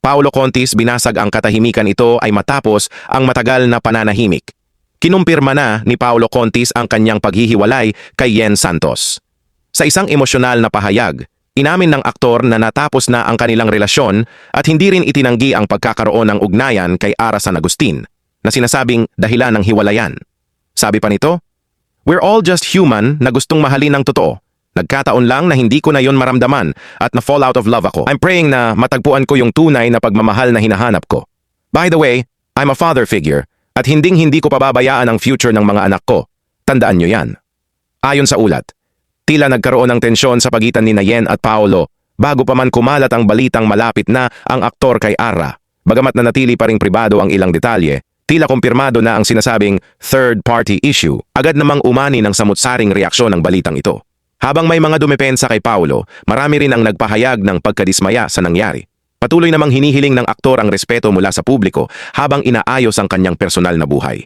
Paolo Contis binasag ang katahimikan ito ay matapos ang matagal na pananahimik. Kinumpirma na ni Paolo Contis ang kanyang paghihiwalay kay Yen Santos. Sa isang emosyonal na pahayag, inamin ng aktor na natapos na ang kanilang relasyon at hindi rin itinanggi ang pagkakaroon ng ugnayan kay Ara San Agustin, na sinasabing dahilan ng hiwalayan. Sabi pa nito, "We're all just human na gustong mahalin ng totoo. Nagkataon lang na hindi ko na yon maramdaman at na-fall out of love ako. I'm praying na matagpuan ko yung tunay na pagmamahal na hinahanap ko. By the way, I'm a father figure at hinding-hindi ko pababayaan ang future ng mga anak ko. Tandaan nyo yan." Ayon sa ulat, tila nagkaroon ng tensyon sa pagitan ni Yen at Paolo bago pa man kumalat ang balitang malapit na ang aktor kay Ara. Bagamat nanatili pa ring pribado ang ilang detalye, tila kumpirmado na ang sinasabing third-party issue. Agad namang umani ng samut-saring reaksyon ng balitang ito. Habang may mga dumepensa kay Paolo, marami rin ang nagpahayag ng pagkadismaya sa nangyari. Patuloy namang hinihiling ng aktor ang respeto mula sa publiko habang inaayos ang kanyang personal na buhay.